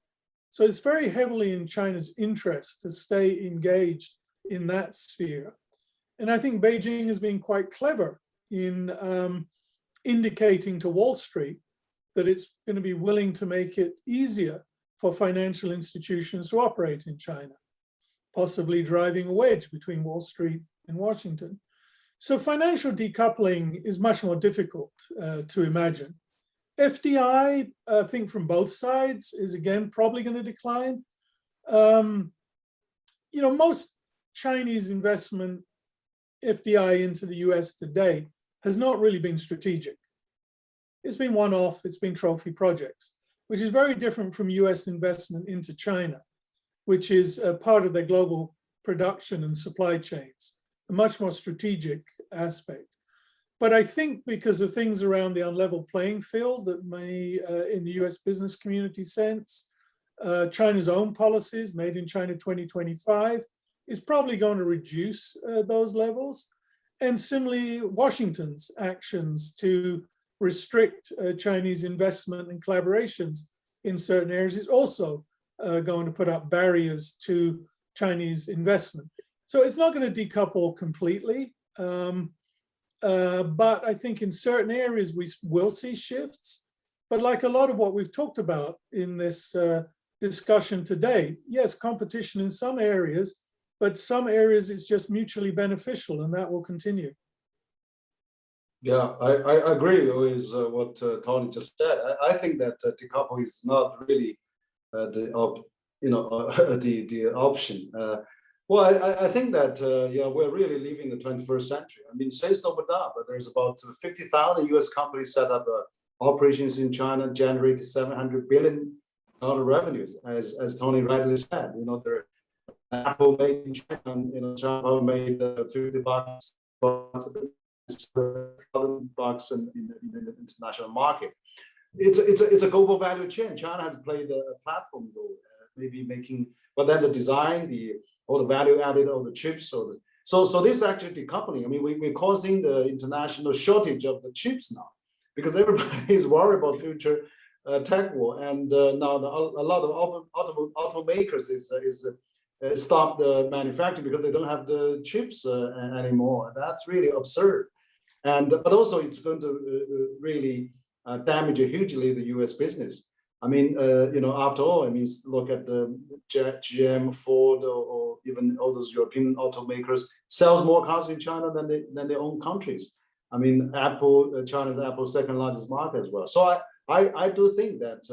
S2: So it's very heavily in China's interest to stay engaged in that sphere. And I think Beijing has been quite clever in indicating to Wall Street that it's going to be willing to make it easier for financial institutions to operate in China, possibly driving a wedge between Wall Street and Washington. So financial decoupling is much more difficult to imagine. FDI, I think from both sides, is again probably going to decline. Most Chinese investment FDI into the US today has not really been strategic. It's been one-off, it's been trophy projects, which is very different from US investment into China, which is a part of their global production and supply chains, a much more strategic aspect. But I think because of things around the unlevel playing field that may, in the US business community sense, China's own policies, Made in China 2025, is probably going to reduce those levels. And similarly, Washington's actions to restrict Chinese investment and collaborations in certain areas is also going to put up barriers to Chinese investment. So it's not going to decouple completely. But I think in certain areas we will see shifts. But like a lot of what we've talked about in this discussion today, yes, competition in some areas, but some areas it's just mutually beneficial, and that will continue.
S3: Yeah, I agree with what Tony just said. I think that decoupling is not really the option. Well, I think that we're really living the 21st century. I mean, since opened up, there's about 50,000 US companies set up operations in China, generated $700 billion revenues, as Tony rightly said. They're Apple made in China, China made $50 bucks in the international market. It's a global value chain. China has played a platform role, maybe making, but then the design, all the value added, all the chips. So this is actually decoupling. I mean, we're causing the international shortage of the chips now, because everybody is worried about future tech war, and now a lot of automakers is stop the manufacturing because they don't have the chips anymore. That's really absurd, but also it's going to really damage hugely the U.S. business. I mean, after all, I mean, look at the GM, Ford, or even all those European automakers sells more cars in China than their own countries. I mean, China's Apple's second largest market as well. So I do think that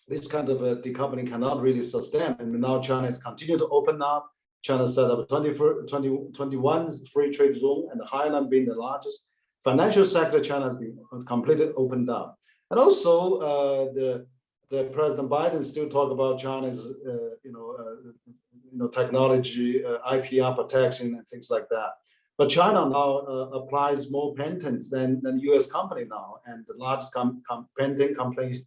S3: this kind of decoupling cannot really sustain. And now China has continued to open up. China set up a 21 free trade zone, and Hainan being the largest. Financial sector, China has been completely opened up. And also, the President Biden still talk about China's, technology, IPR protection and things like that. But China now applies more patents than U.S. company now, and the largest patent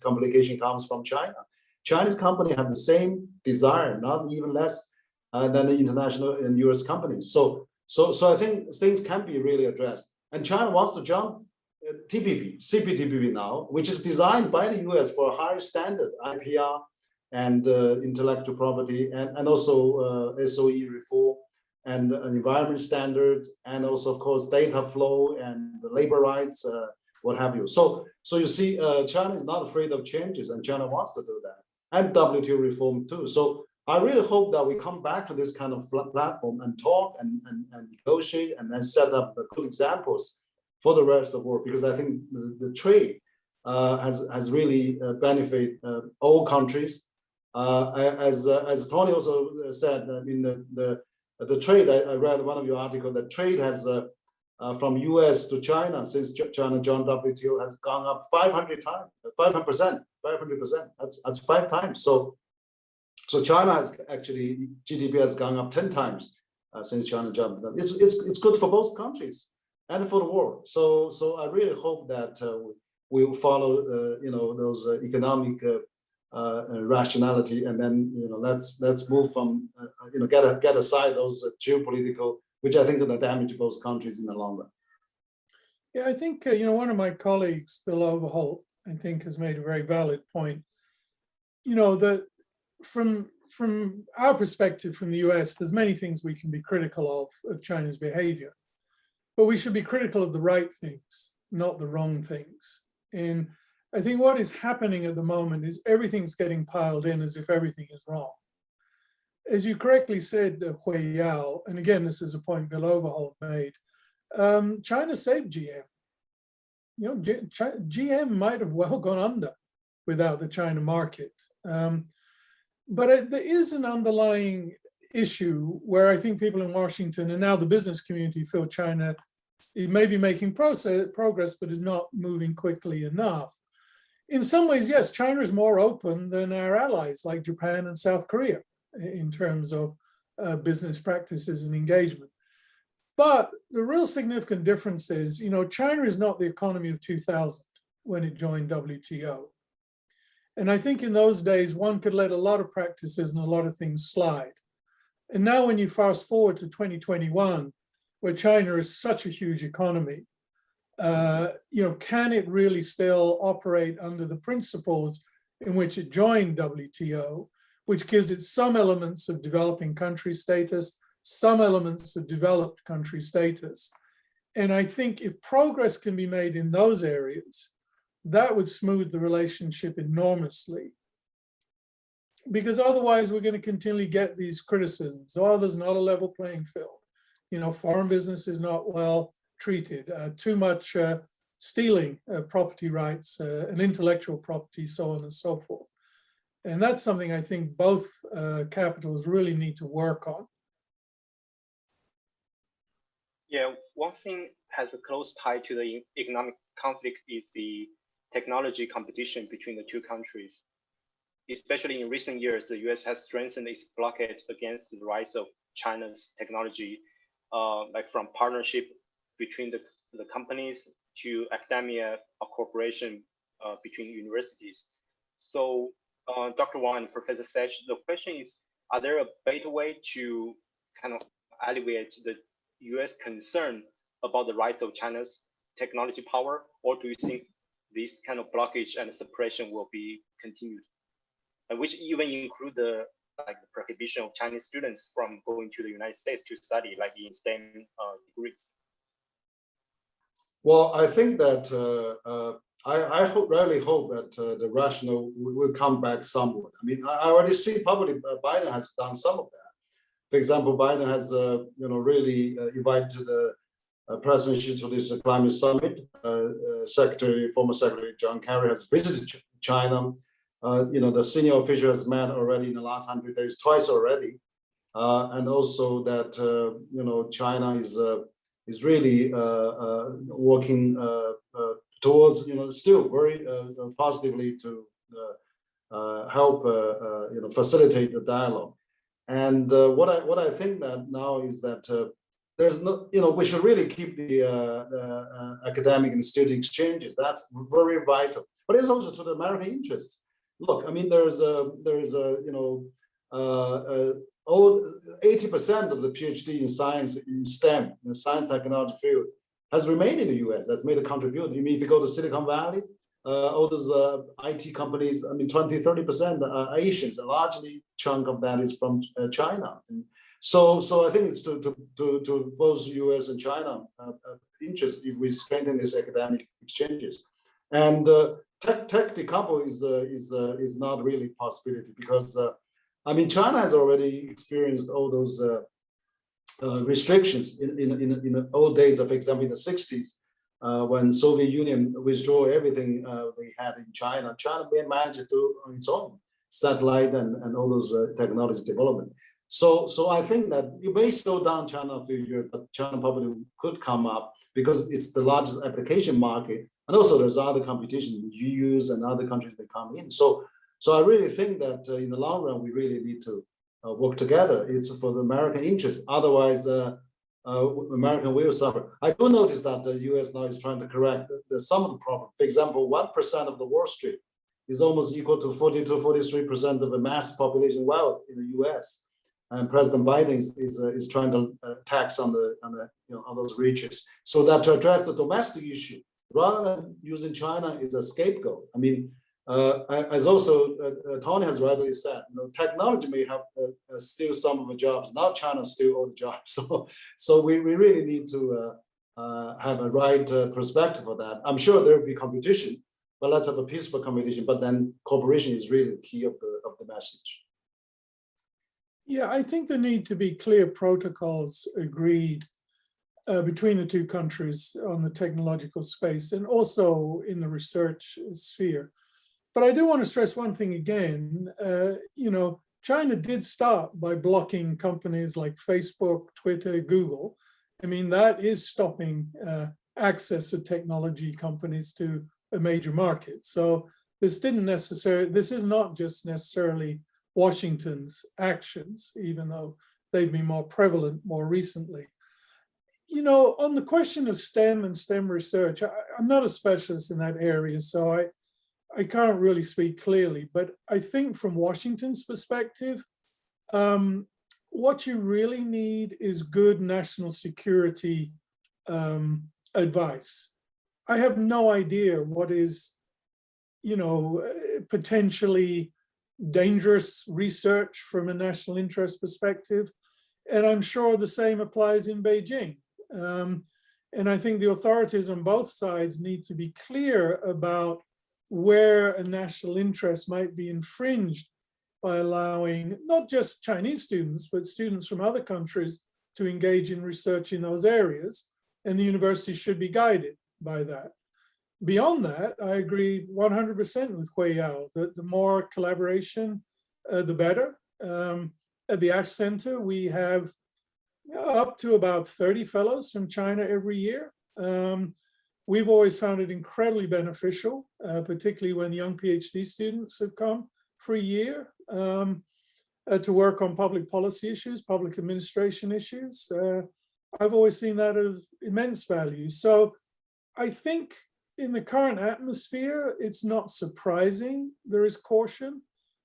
S3: complication comes from China. Chinese company have the same desire, not even less than the international and U.S. companies. So I think things can be really addressed. And China wants to jump TPP, CPTPP now, which is designed by the U.S. for a higher standard IPR and intellectual property, and also SOE reform and environment standards, and also of course data flow and the labor rights, what have you. So you see, China is not afraid of changes, and China wants to do that, and WTO reform too. So I really hope that we come back to this kind of platform and talk and negotiate, and then set up good examples for the rest of the world, because I think the trade has really benefit all countries. As Tony also said, I mean the trade, I read one of your articles, that trade has from US to China since China joined WTO has gone up 500 times, 500%. That's 5 times. So China has actually, GDP has gone up 10 times since China joined. It's good for both countries and for the world. So I really hope that we will follow those economic rationality, and then let's move from get aside those geopolitical, which I think are going to damage both countries in the long run.
S2: Yeah, I think, one of my colleagues, Bill Overholt, I think has made a very valid point. That from our perspective from the US, there's many things we can be critical of China's behavior, but we should be critical of the right things, not the wrong things. And I think what is happening at the moment is everything's getting piled in as if everything is wrong. As you correctly said, Huiyao, and again, this is a point Bill Overholt made, China saved GM. GM might have well gone under without the China market. But there is an underlying issue where I think people in Washington and now the business community feel China may be making progress, but is not moving quickly enough. In some ways, yes, China is more open than our allies like Japan and South Korea in terms of business practices and engagement. But the real significant difference is, China is not the economy of 2000 when it joined WTO. And I think in those days, one could let a lot of practices and a lot of things slide. And now when you fast forward to 2021, where China is such a huge economy, can it really still operate under the principles in which it joined WTO, which gives it some elements of developing country status, some elements of developed country status. And I think if progress can be made in those areas, that would smooth the relationship enormously. Because otherwise we're going to continually get these criticisms. Oh, there's not a level playing field. Foreign business is not well treated, too much stealing of property rights and intellectual property, so on and so forth. And that's something I think both capitals really need to work on.
S1: Yeah, one thing has a close tie to the economic conflict is the technology competition between the two countries. Especially in recent years, the US has strengthened its blockade against the rise of China's technology, like from partnership between the companies to academia or cooperation between universities. So Dr. Wang and Professor Saich, the question is, are there a better way to kind of alleviate the US concern about the rise of China's technology power, or do you think this kind of blockage and separation will be continued, which even include the prohibition of Chinese students from going to the United States to study, like in STEM degrees?
S3: Well, I think that I really hope that the rationale will come back somewhat. I mean, I already see probably Biden has done some of that. For example, Biden has really invited the President Xi to this climate summit. Former Secretary John Kerry has visited China. The senior official has met already in the last 100 days, twice already. And also that, China is really working towards, still very positively to help, facilitate the dialogue. And what I think that now is that there's no, we should really keep the academic and student exchanges. That's very vital. But it's also to the American interest. Look, I mean, there's a 80% of the PhD in science, in STEM, in the science technology field, has remained in the US. That's made a contribution. You mean if you go to Silicon Valley, all those IT companies, I mean, 20-30% are Asians. A largely chunk of that is from China. And so I think it's to both US and China interest if we strengthen these academic exchanges. And tech decouple is not really a possibility because I mean, China has already experienced all those restrictions in the old days, for example, in the 60s, when Soviet Union withdrew everything they had in China. China managed to do on its own satellite and all those technology development. So I think that you may slow down China a few years, but China probably could come up because it's the largest application market. And also there's other competition, UUs and other countries may come in. So I really think that in the long run, we really need to work together. It's for the American interest. Otherwise, American will suffer. I do notice that the US now is trying to correct some of the problem. For example, 1% of the Wall Street is almost equal to 40 to 43% of the mass population wealth in the US. and President Biden is trying to tax on on those reaches, so that to address the domestic issue rather than using China as a scapegoat. I mean, as also Tony has rightly said, technology may have steal some of the jobs, not China steal all the jobs. So we really need to have a right perspective for that. I'm sure there will be competition, but let's have a peaceful competition. But then cooperation is really the key of the message.
S2: Yeah, I think there need to be clear protocols agreed between the two countries on the technological space and also in the research sphere. But I do want to stress one thing again. China did start by blocking companies like Facebook, Twitter, Google. I mean, that is stopping access of technology companies to a major market. So this is not just necessarily Washington's actions, even though they've been more prevalent more recently. On the question of STEM and STEM research, I'm not a specialist in that area, so I can't really speak clearly, but I think from Washington's perspective, what you really need is good national security advice. I have no idea what is, potentially dangerous research from a national interest perspective. And I'm sure the same applies in Beijing. And I think the authorities on both sides need to be clear about where a national interest might be infringed by allowing not just Chinese students, but students from other countries to engage in research in those areas. And the university should be guided by that. Beyond that, I agree 100% with Huiyao that the more collaboration, the better. At the Ash Center, we have up to about 30 fellows from China every year. We've always found it incredibly beneficial, particularly when young PhD students have come for a year to work on public policy issues, public administration issues. I've always seen that of immense value. So I think in the current atmosphere, it's not surprising there is caution,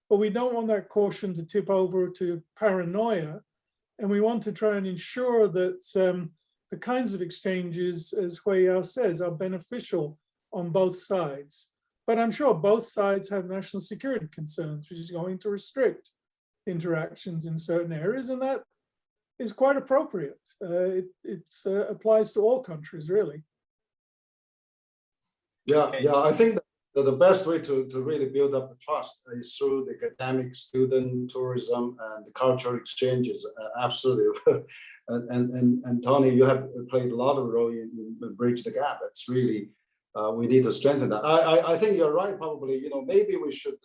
S2: but we don't want that caution to tip over to paranoia. And we want to try and ensure that the kinds of exchanges, as Huiyao says, are beneficial on both sides. But I'm sure both sides have national security concerns, which is going to restrict interactions in certain areas, and that is quite appropriate. It applies to all countries, really.
S3: Yeah, I think that the best way to really build up the trust is through the academic, student, tourism, and the cultural exchanges. Absolutely. And Tony, you have played a lot of role in Bridge the Gap. It's really, we need to strengthen that. I think you're right, probably, maybe we should,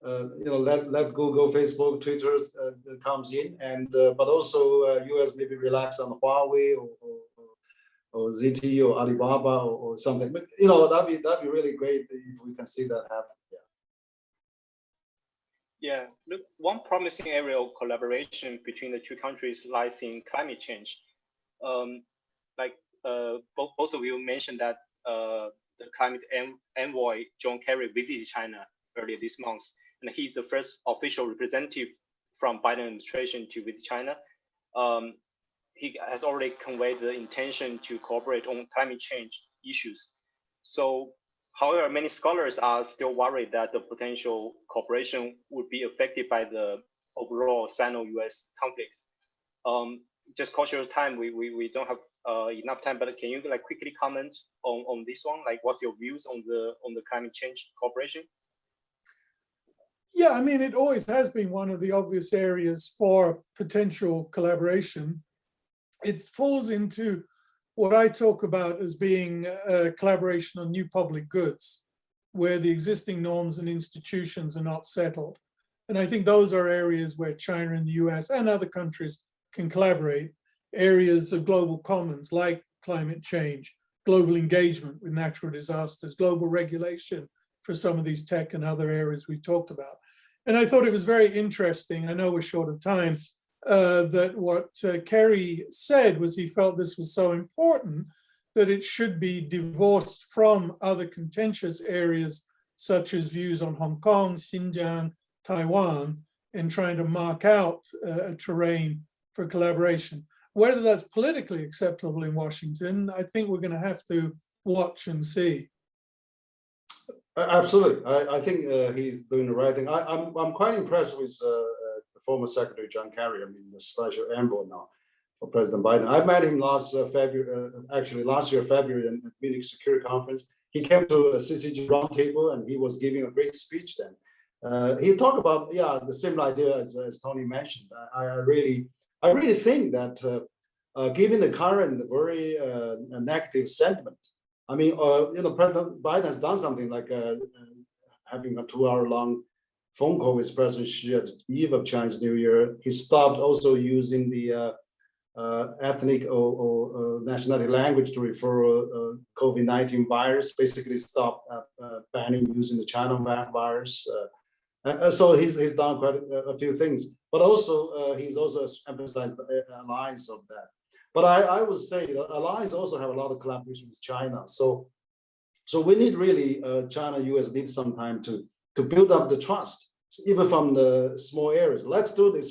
S3: let Google, Facebook, Twitter comes in, and but also US maybe relax on Huawei or ZTE or Alibaba or something. But that'd be really great if we can see that happen.
S1: Yeah, look, one promising area of collaboration between the two countries lies in climate change. Both of you mentioned that the climate envoy John Kerry visited China earlier this month, and he's the first official representative from Biden administration to visit China. He has already conveyed the intention to cooperate on climate change issues. So, however, many scholars are still worried that the potential cooperation would be affected by the overall Sino-US conflicts. Just cautious time, we don't have enough time, but can you quickly comment on this one? What's your views on the climate change cooperation?
S2: Yeah, I mean, it always has been one of the obvious areas for potential collaboration. It falls into what I talk about as being a collaboration on new public goods, where the existing norms and institutions are not settled. And I think those are areas where China and the US and other countries can collaborate, areas of global commons like climate change, global engagement with natural disasters, global regulation for some of these tech and other areas we've talked about. And I thought it was very interesting, I know we're short of time, that what Kerry said was he felt this was so important that it should be divorced from other contentious areas such as views on Hong Kong, Xinjiang, Taiwan, in trying to mark out a terrain for collaboration. Whether that's politically acceptable in Washington, I think we're going to have to watch and see.
S3: Absolutely, I think he's doing the right thing. I'm quite impressed with the former Secretary John Kerry. I mean, the special envoy now for President Biden. I met him last February, actually last year February, at the Munich Security Conference. He came to a CCG roundtable and he was giving a great speech then. He talked about the similar idea as Tony mentioned. I really think that given the current very negative sentiment, I mean, President Biden has done something like having a 2-hour-long phone call with President Xi at the eve of Chinese New Year. He stopped also using the ethnic or nationality language to refer COVID-19 virus. Basically, stopped banning using the China virus. So he's done quite a few things, but also he's also emphasized the alliance of that. But I would say the alliance also have a lot of collaboration with China. So we need really China, US need some time to build up the trust, even from the small areas. Let's do this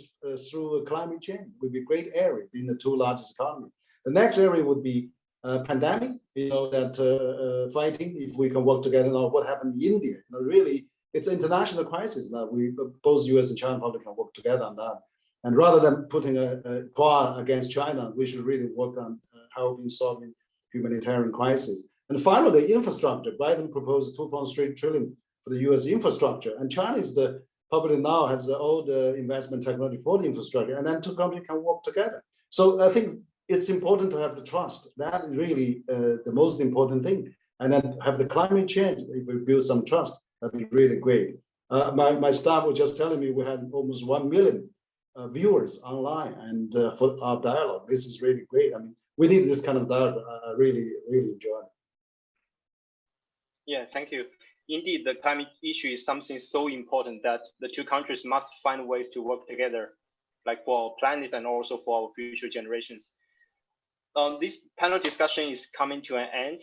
S3: through climate change. It would be a great area being the 2 largest economies. The next area would be pandemic. That fighting. If we can work together now, what happened in India? Really, it's an international crisis now. Both US and China probably can work together on that. And rather than putting a Quad against China, we should really work on helping solving humanitarian crisis. And finally, the infrastructure. Biden proposed 2.3 trillion for the US infrastructure, and China is probably now has all the investment technology for the infrastructure, and then two countries can work together. So I think it's important to have the trust. That is really the most important thing. And then have the climate change. If we build some trust, that'd be really great. My staff was just telling me we had almost 1 million viewers online and for our dialogue. This is really great. I mean, we need this kind of dialogue. I really enjoy it.
S1: Yeah, thank you. Indeed, the climate issue is something so important that the two countries must find ways to work together, like for our planet and also for our future generations. This panel discussion is coming to an end.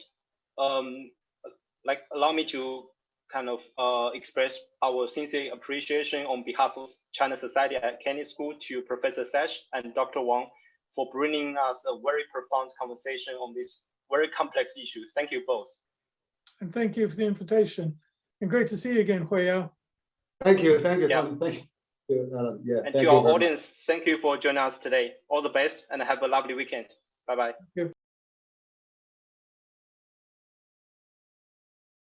S1: Allow me to kind of express our sincere appreciation on behalf of China Society at Kennedy School to Professor Saich and Dr. Wang for bringing us a very profound conversation on this very complex issue. Thank you both.
S2: And thank you for the invitation. And great to see you again, Huiyao.
S3: Thank you, Tony.
S1: Yeah.
S3: Thank you.
S1: And to our audience, thank you for joining us today. All the best and have a lovely weekend. Bye-bye.